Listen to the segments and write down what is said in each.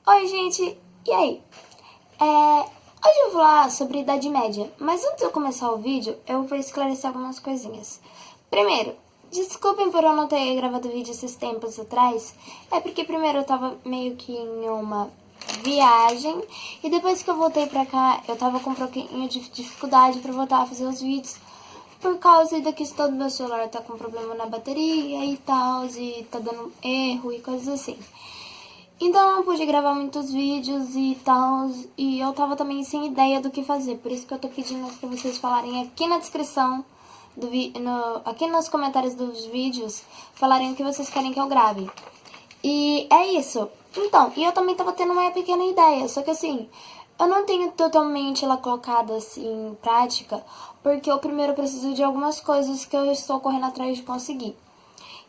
Oi, gente! E aí? Hoje eu vou falar sobre Idade Média, mas antes de eu começar o vídeo, eu vou esclarecer algumas coisinhas. Primeiro, desculpem por eu não ter gravado vídeo esses tempos atrás, é porque primeiro eu tava meio que em uma viagem, e depois que eu voltei pra cá, eu tava com um pouquinho de dificuldade pra voltar a fazer os vídeos, por causa da questão do meu celular tá com problema na bateria e tal, e tá dando erro e coisas assim. Então eu não pude gravar muitos vídeos e tal, e eu tava também sem ideia do que fazer. Por isso que eu tô pedindo pra vocês falarem aqui na descrição, aqui nos comentários dos vídeos, falarem o que vocês querem que eu grave. E é isso. Então, e eu também tava tendo uma pequena ideia, só que assim, eu não tenho totalmente ela colocada assim em prática, porque eu primeiro preciso de algumas coisas que eu estou correndo atrás de conseguir.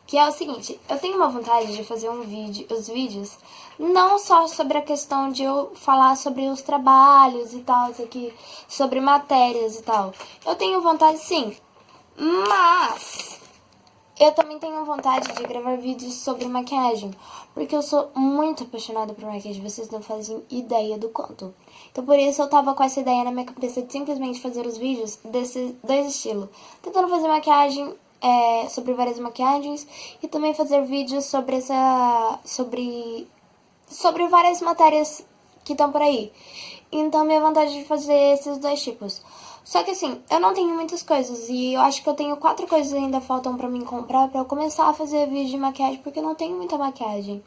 Que é o seguinte, eu tenho uma vontade de fazer os vídeos, não só sobre a questão de eu falar sobre os trabalhos e tal, aqui, sobre matérias e tal. Eu tenho vontade sim, mas eu também tenho vontade de gravar vídeos sobre maquiagem, porque eu sou muito apaixonada por maquiagem, vocês não fazem ideia do quanto. Então por isso eu tava com essa ideia na minha cabeça de simplesmente fazer os vídeos desses dois estilos. Tentando fazer maquiagem, sobre várias maquiagens, e também fazer vídeos sobre várias matérias que estão por aí. Então minha vontade de fazer esses dois tipos. Só que assim, eu não tenho muitas coisas, e eu acho que eu tenho 4 coisas que ainda faltam pra mim comprar pra eu começar a fazer vídeo de maquiagem, porque eu não tenho muita maquiagem.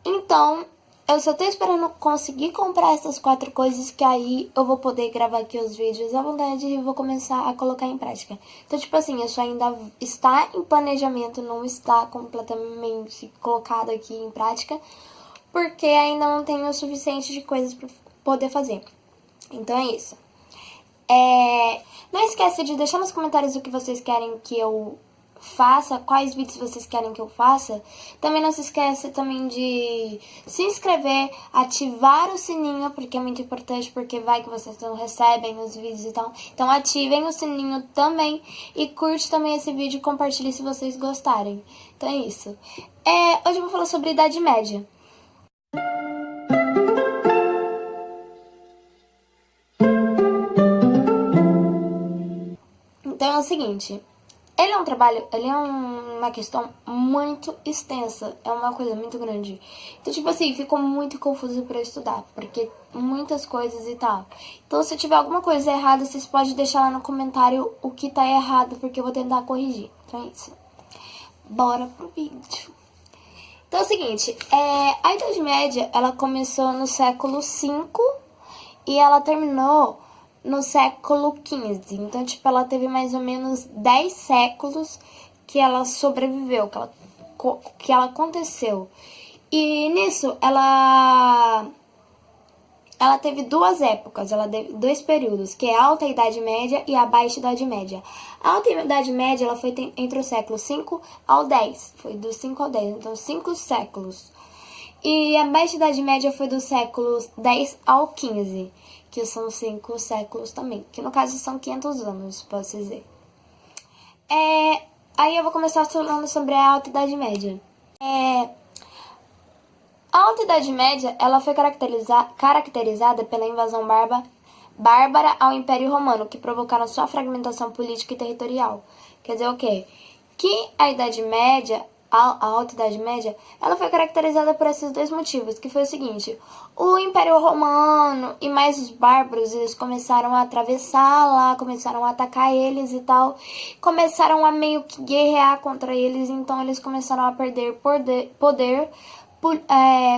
Então, eu só tô esperando conseguir comprar essas 4 coisas, que aí eu vou poder gravar aqui os vídeos à vontade e vou começar a colocar em prática. Então, tipo assim, isso ainda está em planejamento, não está completamente colocado aqui em prática, porque ainda não tenho o suficiente de coisas pra poder fazer. Então é isso. Não esquece de deixar nos comentários o que vocês querem que eu faça, quais vídeos vocês querem que eu faça. Também não se esquece também de se inscrever, ativar o sininho, porque é muito importante, porque vai que vocês não recebem os vídeos e tal. Então ativem o sininho também e curte também esse vídeo e compartilhe se vocês gostarem. Então é isso. Hoje eu vou falar sobre Idade Média. Então é o seguinte, ele é uma questão muito extensa, é uma coisa muito grande. Então, tipo assim, ficou muito confuso pra eu estudar, porque muitas coisas e tal. Então, se tiver alguma coisa errada, vocês podem deixar lá no comentário o que tá errado, porque eu vou tentar corrigir. Então é isso. Bora pro vídeo. Então é o seguinte, a Idade Média, ela começou no século V e ela terminou no século XV. Então, tipo, ela teve mais ou menos 10 séculos que ela sobreviveu, que ela aconteceu. E nisso, ela teve 2 épocas, ela teve 2 períodos, que é a Alta Idade Média e a Baixa Idade Média. A Alta Idade Média, ela foi entre o século 5 ao 10, foi do 5 ao 10, então 5 séculos. E a Baixa Idade Média foi dos séculos 10 ao 15, que são 5 séculos também, que no caso são 500 anos, posso dizer. Aí eu vou começar falando sobre a Alta Idade Média. A Alta Idade Média, ela foi caracterizada pela invasão bárbara ao Império Romano, que provocaram sua fragmentação política e territorial. Quer dizer o quê? Que a Idade Média, a Alta Idade Média, ela foi caracterizada por esses 2 motivos, que foi o seguinte: o Império Romano e mais os bárbaros, eles começaram a atravessar lá, começaram a atacar eles e tal, começaram a meio que guerrear contra eles, então eles começaram a perder poder,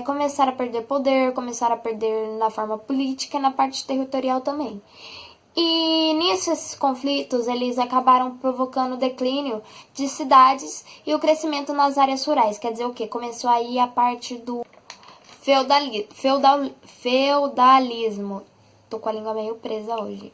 começaram a perder poder, começaram a perder na forma política e na parte territorial também. E nisso, esses conflitos, eles acabaram provocando o declínio de cidades e o crescimento nas áreas rurais. Quer dizer o quê? Começou aí a parte do feudalismo. Tô com a língua meio presa hoje.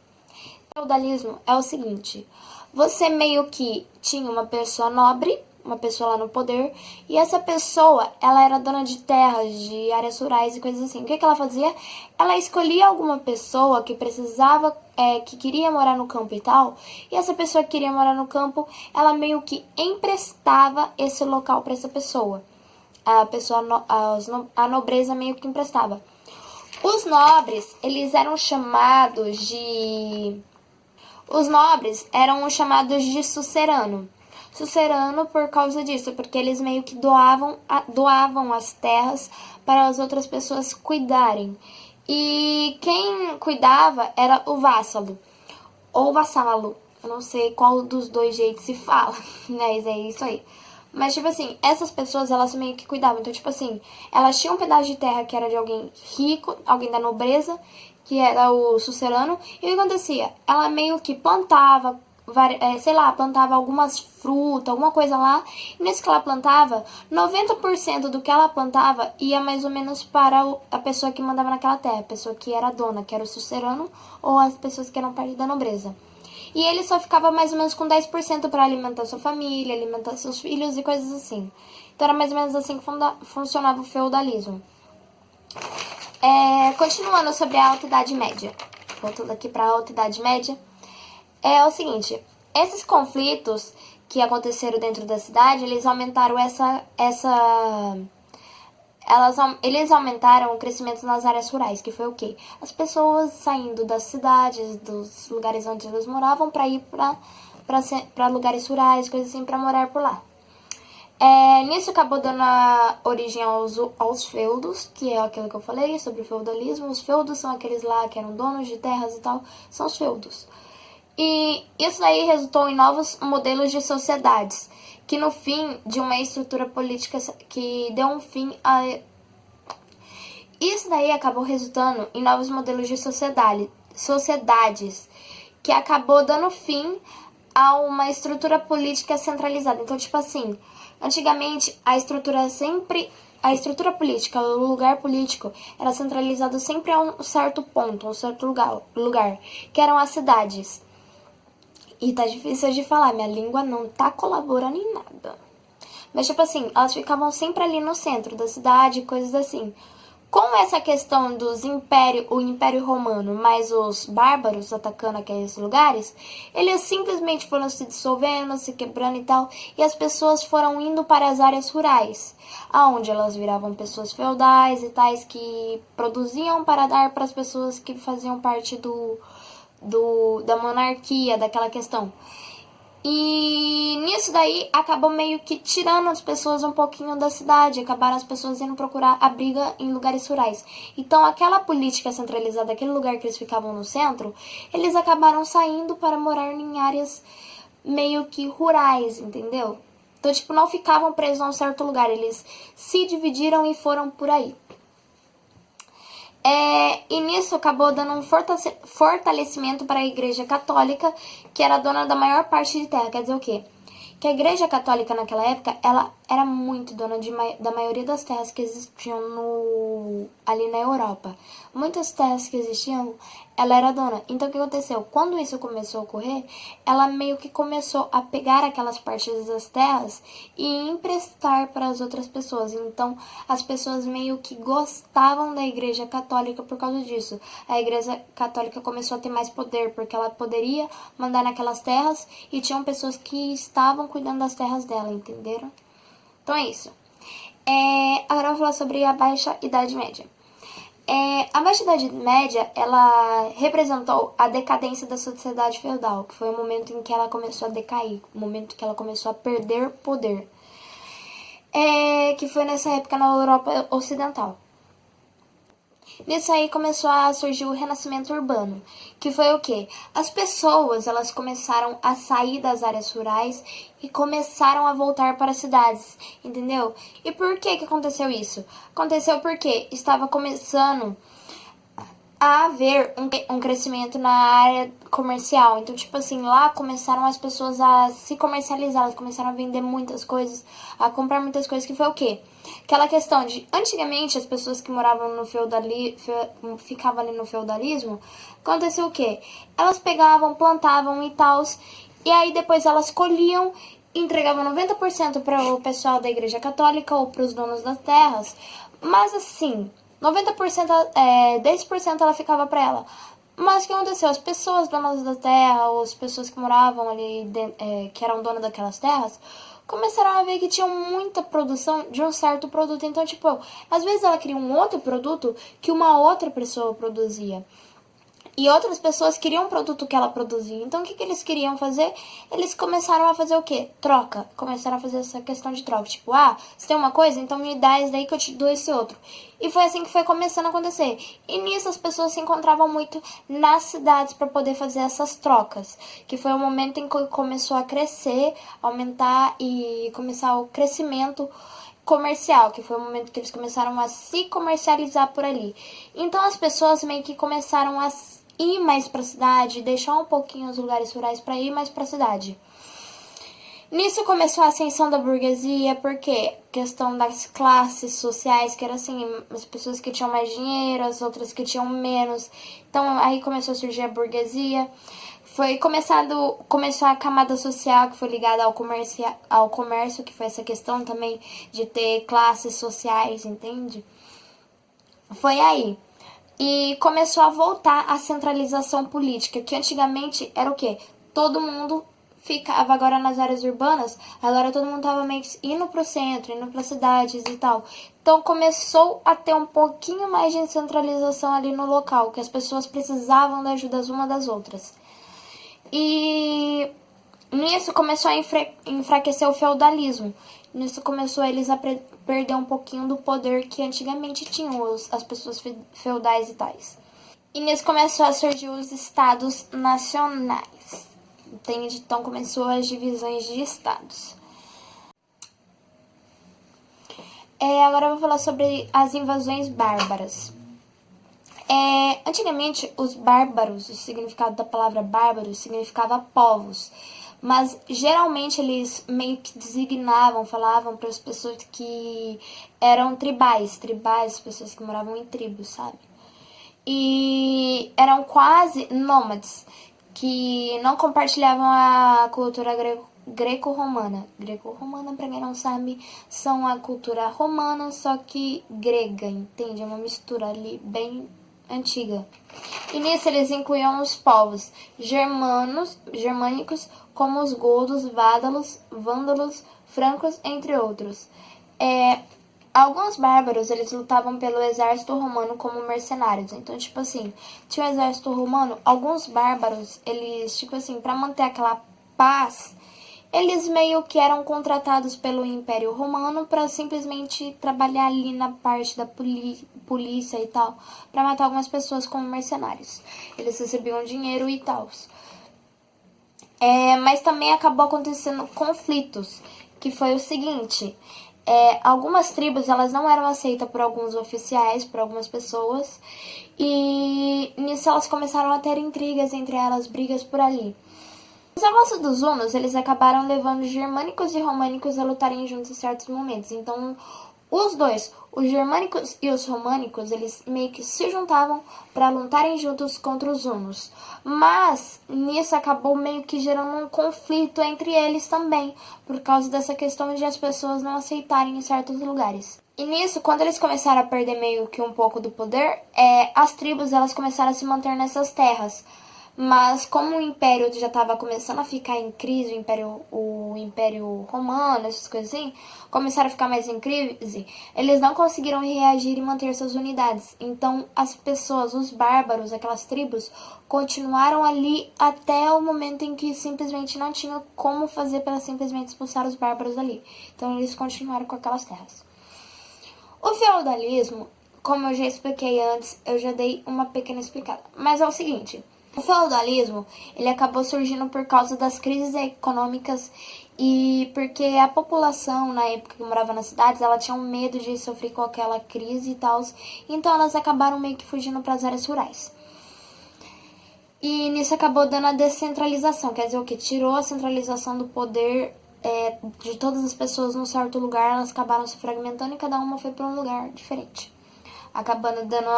Feudalismo é o seguinte: você meio que tinha uma pessoa nobre, uma pessoa lá no poder, e essa pessoa, ela era dona de terras, de áreas rurais e coisas assim. O que ela fazia? Ela escolhia alguma pessoa que precisava, que queria morar no campo e tal, e essa pessoa que queria morar no campo, ela meio que emprestava esse local para essa pessoa. a pessoa, a nobreza meio que emprestava. Os nobres, eles eram chamados de... Os nobres eram chamados de sucerano. Sucerano por causa disso, porque eles meio que doavam as terras para as outras pessoas cuidarem. E quem cuidava era o vassalo, ou vassalo. Eu não sei qual dos dois jeitos se fala, mas é isso aí. Mas, tipo assim, essas pessoas, elas meio que cuidavam. Então, tipo assim, elas tinham um pedaço de terra que era de alguém rico, alguém da nobreza, que era o sucerano. E o que acontecia? Ela meio que plantava, plantava algumas frutas, alguma coisa lá. E nisso que ela plantava, 90% do que ela plantava ia mais ou menos para a pessoa que mandava naquela terra. A pessoa que era dona, que era o sucerano, ou as pessoas que eram parte da nobreza. E ele só ficava mais ou menos com 10% para alimentar sua família, alimentar seus filhos e coisas assim. Então era mais ou menos assim que funcionava o feudalismo. Continuando sobre a Alta Idade Média. Voltando aqui para a Alta Idade Média. É o seguinte, esses conflitos que aconteceram dentro da cidade, eles aumentaram eles aumentaram o crescimento nas áreas rurais, que foi o quê? As pessoas saindo das cidades, dos lugares onde elas moravam, para ir para lugares rurais, coisas assim, para morar por lá. Nisso acabou dando a origem aos feudos, que é aquilo que eu falei sobre o feudalismo. Os feudos são aqueles lá que eram donos de terras e tal, são os feudos. E isso aí resultou em novos modelos de sociedades, que no fim de uma estrutura política que deu um fim a... Isso daí acabou resultando em novos modelos de sociedades, que acabou dando fim a uma estrutura política centralizada. Então, tipo assim, antigamente a estrutura política, o lugar político, era centralizado sempre a um certo ponto, um certo lugar, que eram as cidades. E tá difícil de falar, minha língua não tá colaborando em nada. Mas, tipo assim, elas ficavam sempre ali no centro da cidade, coisas assim. Com essa questão o Império Romano, mais os bárbaros atacando aqueles lugares, eles simplesmente foram se dissolvendo, se quebrando e tal, e as pessoas foram indo para as áreas rurais, aonde elas viravam pessoas feudais e tais que produziam para dar para as pessoas que faziam parte da monarquia, daquela questão. E nisso daí acabou meio que tirando as pessoas um pouquinho da cidade, acabaram as pessoas indo procurar abrigo em lugares rurais. Então aquela política centralizada, aquele lugar que eles ficavam no centro, eles acabaram saindo para morar em áreas meio que rurais, entendeu? Então, tipo, não ficavam presos a um certo lugar, eles se dividiram e foram por aí. E nisso acabou dando um fortalecimento para a Igreja Católica, que era dona da maior parte de terra. Quer dizer o quê? Que a Igreja Católica naquela época, ela era muito dona da maioria das terras que existiam ali na Europa. Muitas terras que existiam, ela era dona. Então o que aconteceu? Quando isso começou a ocorrer, ela meio que começou a pegar aquelas partes das terras e emprestar para as outras pessoas. Então as pessoas meio que gostavam da Igreja Católica por causa disso. A Igreja Católica começou a ter mais poder, porque ela poderia mandar naquelas terras e tinham pessoas que estavam cuidando das terras dela, entenderam? Então é isso. Agora eu vou falar sobre a Baixa Idade Média. A Baixa Idade Média, ela representou a decadência da sociedade feudal, que foi o momento em que ela começou a decair, o momento que ela começou a perder poder. Que foi nessa época na Europa Ocidental. Nisso aí começou a surgir o renascimento urbano, que foi o quê? As pessoas, elas começaram a sair das áreas rurais e começaram a voltar para as cidades, entendeu? E por que aconteceu isso? Aconteceu porque estava começando a haver um crescimento na área comercial. Então, tipo assim, lá começaram as pessoas a se comercializar, elas começaram a vender muitas coisas, a comprar muitas coisas, que foi o quê? Aquela questão de, antigamente, as pessoas que moravam no ficavam ali no feudalismo, aconteceu o quê? Elas pegavam, plantavam e tal, e aí depois elas colhiam e entregavam 90% para o pessoal da Igreja Católica ou para os donos das terras, mas assim... 90%, 10% ela ficava para ela. Mas o que aconteceu? As pessoas donas da terra, ou as pessoas que moravam ali, que eram donas daquelas terras, começaram a ver que tinha muita produção de um certo produto. Então, tipo, às vezes ela queria um outro produto que uma outra pessoa produzia. E outras pessoas queriam o produto que ela produzia. Então, o que eles queriam fazer? Eles começaram a fazer o quê? Troca. Começaram a fazer essa questão de troca. Tipo, você tem uma coisa? Então me dá esse daí que eu te dou esse outro. E foi assim que foi começando a acontecer. E nisso as pessoas se encontravam muito nas cidades para poder fazer essas trocas. Que foi o momento em que começou a crescer, aumentar e começar o crescimento comercial, que foi o momento que eles começaram a se comercializar por ali. Então as pessoas meio que começaram a ir mais para a cidade, deixar um pouquinho os lugares rurais para ir mais para a cidade. Nisso começou a ascensão da burguesia, porque questão das classes sociais, que era assim, as pessoas que tinham mais dinheiro, as outras que tinham menos. Então aí começou a surgir a burguesia. Começou a camada social, que foi ligada ao comércio, que foi essa questão também de ter classes sociais, entende? Foi aí. E começou a voltar a centralização política, que antigamente era o quê? Todo mundo ficava agora nas áreas urbanas, agora todo mundo tava meio que indo pro centro, indo para cidades e tal. Então começou a ter um pouquinho mais de centralização ali no local, que as pessoas precisavam da ajuda uma das outras. E nisso começou a enfraquecer o feudalismo. Nisso começou eles a perder um pouquinho do poder que antigamente tinham as pessoas feudais e tais. E nisso começou a surgir os estados nacionais. Entende? Então começou as divisões de estados. Agora eu vou falar sobre as invasões bárbaras. Antigamente, os bárbaros, o significado da palavra bárbaro significava povos, mas geralmente eles meio que falavam para as pessoas que eram tribais, pessoas que moravam em tribos, sabe? E eram quase nômades, que não compartilhavam a cultura greco-romana. Greco-romana, pra quem não sabe, são a cultura romana, só que grega, entende? É uma mistura ali bem antiga. E nisso eles incluíam os povos germânicos, como os godos, vândalos, francos, entre outros. Alguns bárbaros, eles lutavam pelo exército romano como mercenários. Então, tipo assim, tinha o exército romano, alguns bárbaros, eles, tipo assim, pra manter aquela paz, eles meio que eram contratados pelo Império Romano para simplesmente trabalhar ali na parte da polícia e tal, para matar algumas pessoas como mercenários. Eles recebiam dinheiro e tal. Mas também acabou acontecendo conflitos, que foi o seguinte: algumas tribos elas não eram aceitas por alguns oficiais, por algumas pessoas, e nisso elas começaram a ter intrigas entre elas, brigas por ali. Os avanços dos hunos, eles acabaram levando os germânicos e românicos a lutarem juntos em certos momentos. Então, os dois, os germânicos e os românicos, eles meio que se juntavam para lutarem juntos contra os hunos. Mas, nisso acabou meio que gerando um conflito entre eles também, por causa dessa questão de as pessoas não aceitarem em certos lugares. E nisso, quando eles começaram a perder meio que um pouco do poder, as tribos elas começaram a se manter nessas terras. Mas como o Império já estava começando a ficar em crise, o Império Romano, essas coisas assim, começaram a ficar mais em crise, eles não conseguiram reagir e manter suas unidades. Então as pessoas, os bárbaros, aquelas tribos, continuaram ali até o momento em que simplesmente não tinham como fazer para simplesmente expulsar os bárbaros dali. Então eles continuaram com aquelas terras. O feudalismo, como eu já expliquei antes, eu já dei uma pequena explicada. Mas é o seguinte: o feudalismo, ele acabou surgindo por causa das crises econômicas e porque a população, na época que morava nas cidades, ela tinha um medo de sofrer com aquela crise e tal, então elas acabaram meio que fugindo para as áreas rurais. E nisso acabou dando a descentralização, quer dizer o que? Tirou a centralização do poder de todas as pessoas num certo lugar, elas acabaram se fragmentando e cada uma foi para um lugar diferente, acabando dando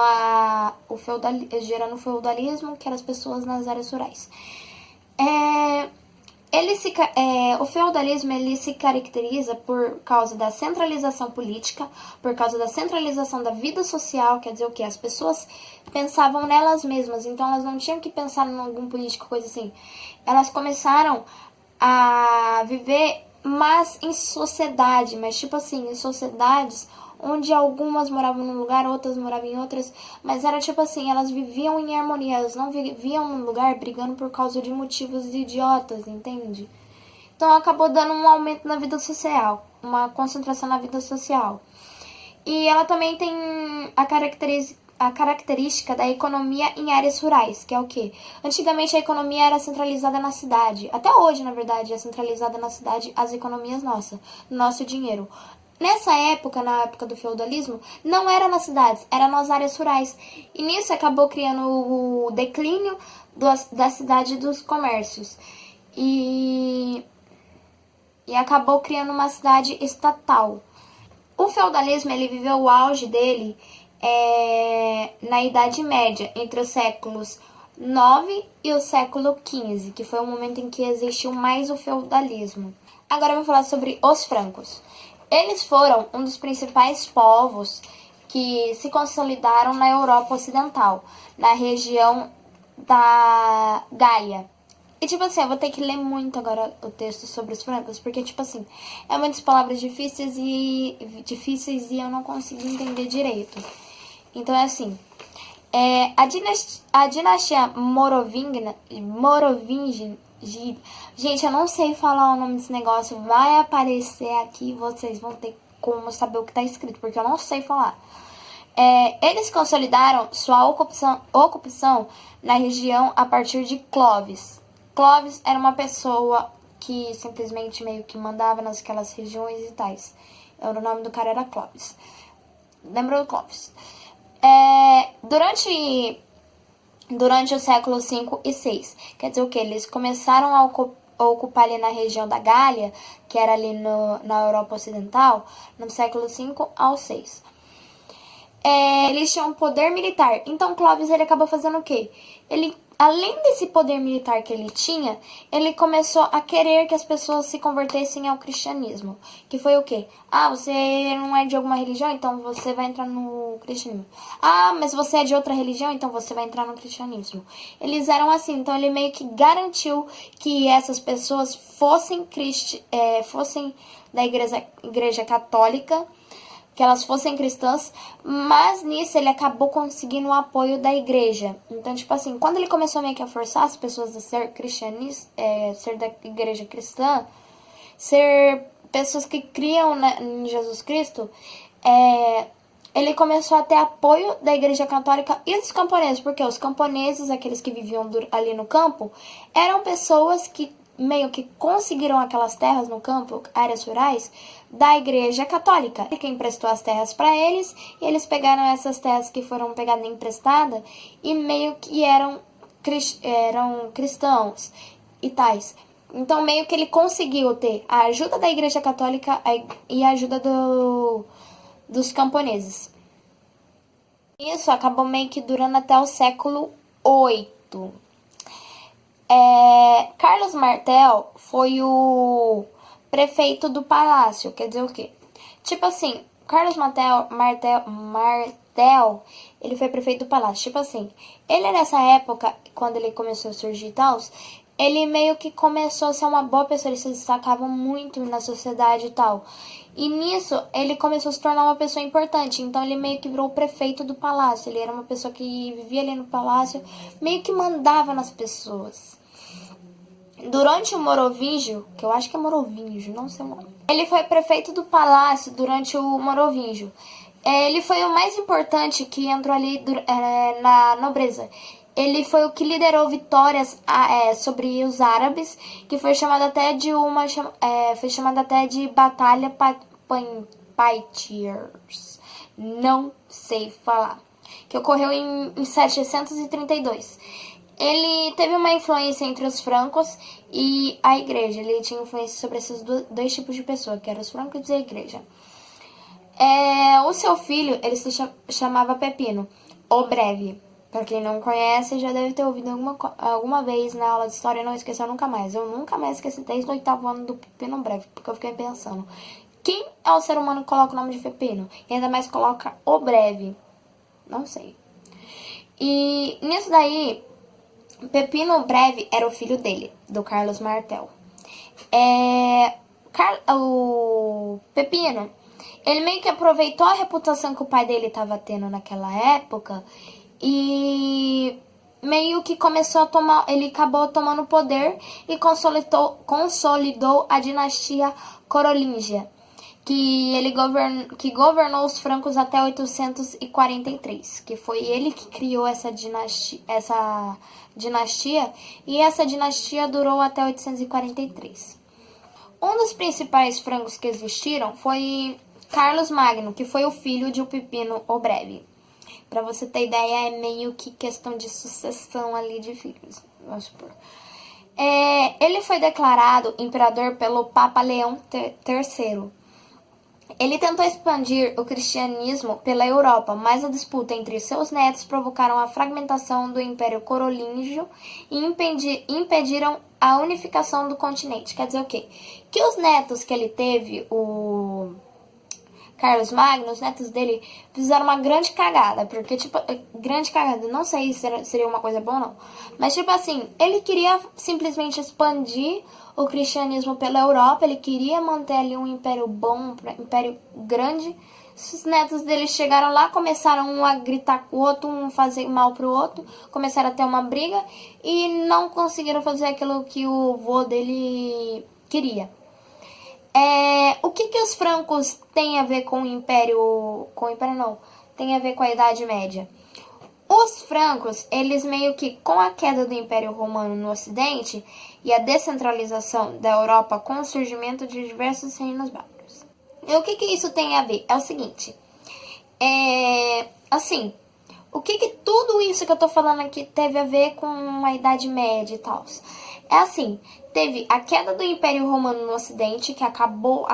gerando o feudalismo, que eram as pessoas nas áreas rurais. O feudalismo ele se caracteriza por causa da centralização política, por causa da centralização da vida social, quer dizer o que? As pessoas pensavam nelas mesmas, então elas não tinham que pensar em algum político, coisa assim. Elas começaram a viver mas em sociedade, mas tipo assim, em sociedades onde algumas moravam num lugar, outras moravam em outras, mas era tipo assim, elas viviam em harmonia, elas não viviam num lugar brigando por causa de motivos idiotas, entende? Então acabou dando um aumento na vida social, uma concentração na vida social. E ela também tem a característica da economia em áreas rurais, que é o quê? Antigamente a economia era centralizada na cidade. Até hoje, na verdade, é centralizada na cidade as economias nossas, nosso dinheiro. Nessa época, na época do feudalismo, não era nas cidades, era nas áreas rurais. E nisso acabou criando o declínio da cidade e dos comércios. E acabou criando uma cidade estatal. O feudalismo ele viveu o auge dele na Idade Média, entre os séculos 9 e o século 15, que foi o momento em que existiu mais o feudalismo. Agora eu vou falar sobre os francos. Eles foram um dos principais povos que se consolidaram na Europa Ocidental, na região da Gália. E, tipo assim, eu vou ter que ler muito agora o texto sobre os francos, porque, tipo assim, é muitas palavras difíceis e eu não consigo entender direito. Então, é assim, a dinastia Merovingia, gente, eu não sei falar o nome desse negócio, vai aparecer aqui, vocês vão ter como saber o que tá escrito, porque eu não sei falar. Eles consolidaram sua ocupação na região a partir de Clovis. Clovis era uma pessoa que simplesmente meio que mandava naquelas regiões e tais. O nome do cara era Clovis. Lembra do Clovis? Durante o século V e VI, quer dizer o que? Eles começaram a ocupar ali na região da Gália, que era ali na Europa Ocidental, no século V ao VI. Eles tinham poder militar. Então Clovis ele acabou fazendo o quê? Ele, além desse poder militar que ele tinha, ele começou a querer que as pessoas se convertessem ao cristianismo. Que foi o quê? Ah, você não é de alguma religião, então você vai entrar no cristianismo. Ah, mas você é de outra religião, então você vai entrar no cristianismo. Eles eram assim, então ele meio que garantiu que essas pessoas fossem da igreja católica, que elas fossem cristãs, mas nisso ele acabou conseguindo o apoio da igreja. Então, tipo assim, quando ele começou meio que a forçar as pessoas a ser ser da igreja cristã, ser pessoas que criam em Jesus Cristo, ele começou a ter apoio da igreja católica e dos camponeses, porque os camponeses, aqueles que viviam ali no campo, eram pessoas que meio que conseguiram aquelas terras no campo, áreas rurais, da igreja católica. Que emprestou as terras para eles, e eles pegaram essas terras que foram pegadas emprestadas e meio que eram cristãos e tais. Então meio que ele conseguiu ter a ajuda da igreja católica e a ajuda dos camponeses. Isso acabou meio que durando até o século VIII. Carlos Martel foi o prefeito do palácio, quer dizer o quê? Tipo assim, Carlos Martel, ele foi prefeito do palácio, tipo assim, ele nessa época, quando ele começou a surgir e tal, ele meio que começou a ser uma boa pessoa, ele se destacava muito na sociedade e tal. E nisso, ele começou a se tornar uma pessoa importante. Então, ele meio que virou o prefeito do palácio. Ele era uma pessoa que vivia ali no palácio, meio que mandava nas pessoas. Durante o Merovingio, que eu acho que é Merovingio, não sei o nome. Ele foi prefeito do palácio durante o Merovingio. Ele foi o mais importante que entrou ali na nobreza. Ele foi o que liderou vitórias sobre os árabes, que foi chamada até de Batalha Paitiers. Não sei falar. Que ocorreu em 732. Ele teve uma influência entre os francos e a igreja. Ele tinha influência sobre esses dois tipos de pessoa, que eram os francos e a igreja. O seu filho, ele se chamava Pepino, o Breve. Pra quem não conhece, já deve ter ouvido alguma vez na aula de história e não esqueceu nunca mais. Eu nunca mais esqueci desde o 8º ano do Pepino Breve, porque eu fiquei pensando, quem é o ser humano que coloca o nome de Pepino? E ainda mais coloca o Breve. Não sei. E nisso daí, Pepino Breve era o filho dele, do Carlos Martel. o Pepino, ele meio que aproveitou a reputação que o pai dele estava tendo naquela época e meio que começou a tomar, ele acabou tomando poder e consolidou a dinastia Carolíngia, que governou os francos até 843, que foi ele que criou essa dinastia, e essa dinastia durou até 843. Um dos principais francos que existiram foi Carlos Magno, que foi o filho de Pepino o Breve. Pra você ter ideia, é meio que questão de sucessão ali de filhos, vamos supor. Ele foi declarado imperador pelo Papa Leão III. Ele tentou expandir o cristianismo pela Europa, mas a disputa entre seus netos provocaram a fragmentação do Império Carolíngio e impediram a unificação do continente. Quer dizer o quê? Que os netos que ele teve, o Carlos Magno, os netos dele fizeram uma grande cagada, porque, tipo, grande cagada, não sei se seria uma coisa boa ou não, mas, tipo assim, ele queria simplesmente expandir o cristianismo pela Europa, ele queria manter ali um império bom, um império grande. Os netos dele chegaram lá, começaram um a gritar com o outro, um fazer mal pro outro, começaram a ter uma briga e não conseguiram fazer aquilo que o vô dele queria. O que os francos têm a ver com o Império... tem a ver com a Idade Média. Os francos, eles meio que, com a queda do Império Romano no Ocidente e a descentralização da Europa com o surgimento de diversos reinos bárbaros. E o que isso tem a ver? É o seguinte, assim, o que tudo isso que eu tô falando aqui teve a ver com a Idade Média e tal? É assim, teve a queda do Império Romano no Ocidente, que acabou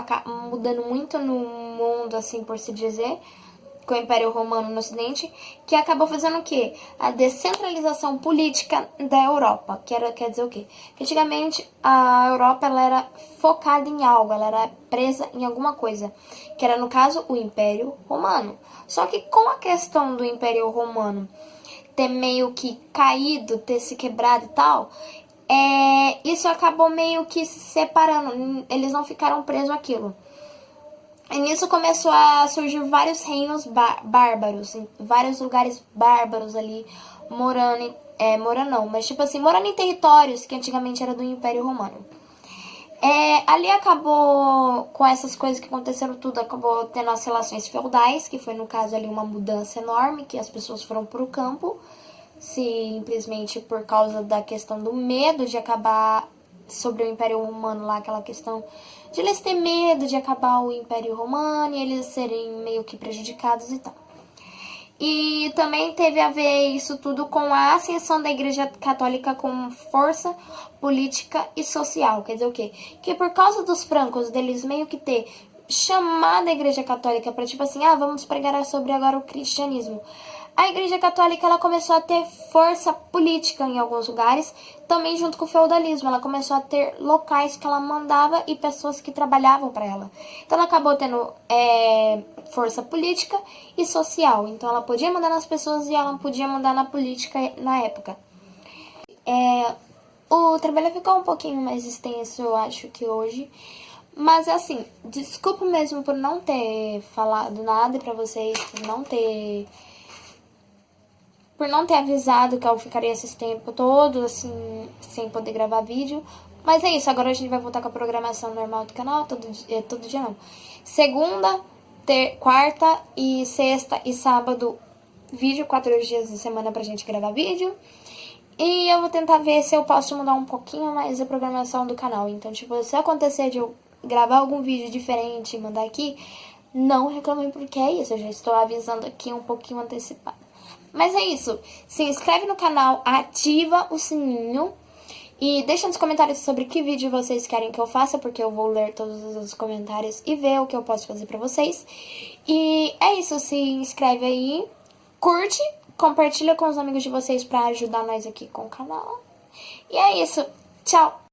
mudando muito no mundo, assim por se dizer, com o Império Romano no Ocidente, que acabou fazendo o quê? A descentralização política da Europa, quer dizer o quê? Que antigamente a Europa ela era focada em algo, ela era presa em alguma coisa, que era no caso o Império Romano. Só que com a questão do Império Romano ter meio que caído, ter se quebrado e tal, isso acabou meio que se separando, eles não ficaram presos àquilo. E nisso começou a surgir vários reinos bárbaros, vários lugares bárbaros ali, morando em territórios que antigamente era do Império Romano. Ali acabou, com essas coisas que aconteceram tudo, acabou tendo as relações feudais, que foi no caso ali uma mudança enorme, que as pessoas foram pro campo, simplesmente por causa da questão do medo de acabar sobre o Império Romano lá, aquela questão de eles terem medo de acabar o Império Romano e eles serem meio que prejudicados e tal. E também teve a ver isso tudo com a ascensão da Igreja Católica como força política e social. Quer dizer o quê? Que por causa dos francos, deles meio que ter chamado a Igreja Católica para tipo assim, vamos pregar sobre agora o cristianismo. A Igreja Católica ela começou a ter força política em alguns lugares, também junto com o feudalismo. Ela começou a ter locais que ela mandava e pessoas que trabalhavam para ela. Então ela acabou tendo força política e social. Então ela podia mandar nas pessoas e ela podia mandar na política na época. O trabalho ficou um pouquinho mais extenso, eu acho, que hoje. Mas assim, desculpa mesmo por não ter falado nada pra vocês, por não ter avisado que eu ficaria esse tempo todo, assim, sem poder gravar vídeo. Mas é isso, agora a gente vai voltar com a programação normal do canal, todo dia não. Segunda, quarta e sexta e sábado, vídeo, 4 dias de semana pra gente gravar vídeo. E eu vou tentar ver se eu posso mudar um pouquinho mais a programação do canal. Então, tipo, se acontecer de eu gravar algum vídeo diferente e mandar aqui, não reclamem porque é isso, eu já estou avisando aqui um pouquinho antecipado. Mas é isso, se inscreve no canal, ativa o sininho e deixa nos comentários sobre que vídeo vocês querem que eu faça, porque eu vou ler todos os comentários e ver o que eu posso fazer pra vocês. E é isso, se inscreve aí, curte, compartilha com os amigos de vocês pra ajudar nós aqui com o canal. E é isso, tchau!